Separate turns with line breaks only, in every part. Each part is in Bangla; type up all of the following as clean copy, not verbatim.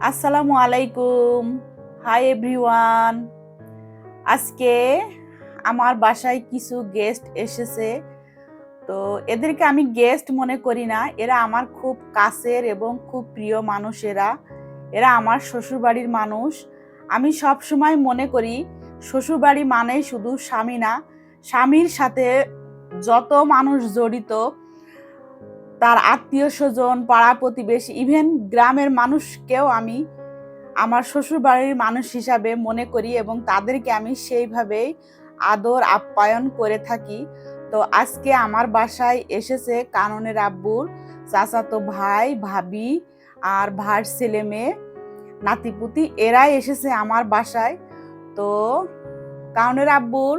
আসসালামু আলাইকুম। Hi everyone. আজকে আমার বাসায় কিছু গেস্ট এসেছে। তো এদেরকে আমি গেস্ট মনে করি না, এরা আমার খুব কাছের এবং খুব প্রিয় মানুষেরা। এরা আমার শ্বশুরবাড়ির মানুষ। আমি সব সময় মনে করি শ্বশুরবাড়ি মানেই শুধু স্বামী না, স্বামীর সাথে যত মানুষ জড়িত, তার আত্মীয় স্বজন, পাড়া প্রতিবেশী, ইভেন গ্রামের মানুষকেও আমি আমার শ্বশুরবাড়ির মানুষ হিসাবে মনে করি এবং তাদেরকে আমি সেইভাবেই আদর আপ্যায়ন করে থাকি। তো আজকে আমার বাসায় এসেছে কাননের আব্বুর চাচাতো ভাই, ভাবি আর ভাইয়ের ছেলে মেয়ে, নাতিপুতি, এরাই এসেছে আমার বাসায়। তো কাননের আব্বুর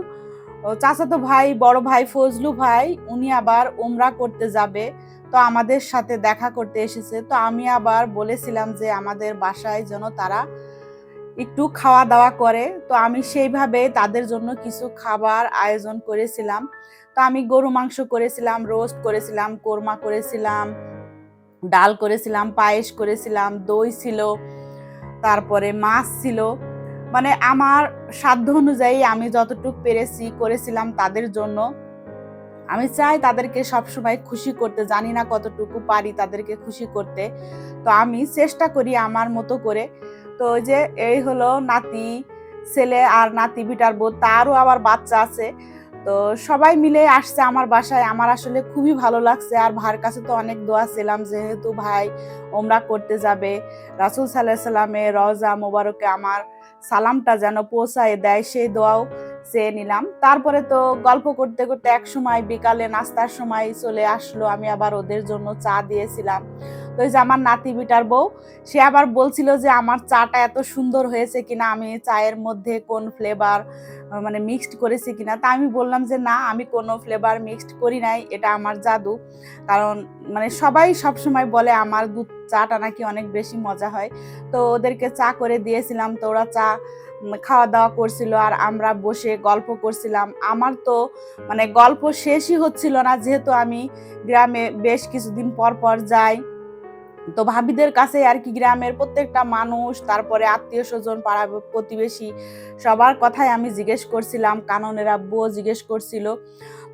চাচাতো ভাই, বড় ভাই ফজলু ভাই, উনি আবার উমরা করতে যাবে, তো আমাদের সাথে দেখা করতে এসেছে। তো আমি আবার বলেছিলাম যে আমাদের বাসায় যেন তারা একটু খাওয়া দাওয়া করে। তো আমি সেইভাবে তাদের জন্য কিছু খাবার আয়োজন করেছিলাম। তো আমি গরু মাংস করেছিলাম, রোস্ট করেছিলাম, কোরমা করেছিলাম, ডাল করেছিলাম, পায়েস করেছিলাম, দই ছিল, তারপরে মাছ ছিল। মানে আমার সাধ্য অনুযায়ী আমি যতটুকু পেরেছি করেছিলাম তাদের জন্য। আমি চাই তাদেরকে সবসময় খুশি করতে, জানি না কতটুকু পারি তাদেরকে খুশি করতে। তো আমি চেষ্টা করি আমার মতো করে। তো ওই যে এই হলো নাতি ছেলে আর নাতি বিটার বউ, তারও আবার বাচ্চা আছে। তো সবাই মিলে আসছে আমার বাসায়। আমার আসলে খুবই ভালো লাগছে। আর ভাইয়ের কাছে তো অনেক দোয়া ছিলাম, যেহেতু ভাই ওমরা করতে যাবে, রাসূল সাল্লাল্লাহু আলাইহি সাল্লামের রওজা মোবারকে আমার সালামটা যেন পৌঁছায় দেয়, সেই দোয়াও চেয়ে নিলাম। তারপরে তো গল্প করতে করতে এক সময় বিকালে নাস্তার সময় চলে আসলো, আমি আবার ওদের জন্য চা দিয়েছিলাম। তো এই যে আমার নাতি বিটার বউ, সে আবার বলছিল যে আমার চাটা এত সুন্দর হয়েছে কিনা, আমি চায়ের মধ্যে কোন ফ্লেভার মানে মিক্সড করেছি কিনা। তা আমি বললাম যে না, আমি কোনো ফ্লেভার মিক্সড করি নাই, এটা আমার জাদু। কারণ মানে সবাই সব সময় বলে আমার দুধ চাটা নাকি অনেক বেশি মজা হয়। তো ওদেরকে চা করে দিয়েছিলাম। তো ওরা চা খাওয়া দাওয়া করছিল আর আমরা বসে গল্প করছিলাম। আমার তো মানে গল্প শেষই হচ্ছিল না, যেহেতু আমি গ্রামে বেশ কিছুদিন পর পর যাই। তো ভাবিদের কাছে আর কি গ্রামের প্রত্যেকটা মানুষ, তারপরে আত্মীয় স্বজন, পাড়া প্রতিবেশী, সবার কথাই আমি জিজ্ঞেস করছিলাম, কাননের আব্বুও জিজ্ঞেস করছিল।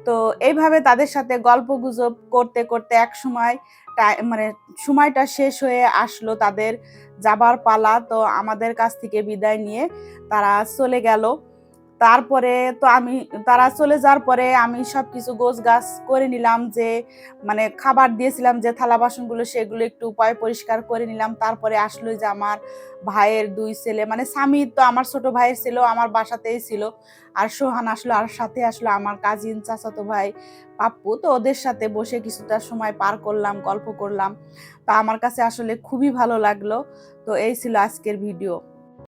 তো এইভাবে তাদের সাথে গল্প গুজব করতে করতে এক সময় মানে সময়টা শেষ হয়ে আসলো, তাদের যাবার পালা। তো আমাদের কাছ থেকে বিদায় নিয়ে তারা চলে গেল। তারপরে তো আমি, তারা চলে যাওয়ার পরে আমি সবকিছু গোছগাছ করে নিলাম, যে মানে খাবার দিয়েছিলাম যে থালা বাসনগুলো, সেগুলো একটু পরিষ্কার করে নিলাম। তারপরে আসলো যে আমার ভাইয়ের দুই ছেলে, মানে স্বামী তো আমার ছোট ভাইয়ের ছিল, আমার বাসাতেই ছিল। আর সোহান আসলো, আর সাথে আসলো আমার কাজিন চাচাতো ভাই পাপ্পু। তো ওদের সাথে বসে কিছুটা সময় পার করলাম, গল্প করলাম। তা আমার কাছে আসলে খুবই ভালো লাগলো। তো এই ছিল আজকের ভিডিও।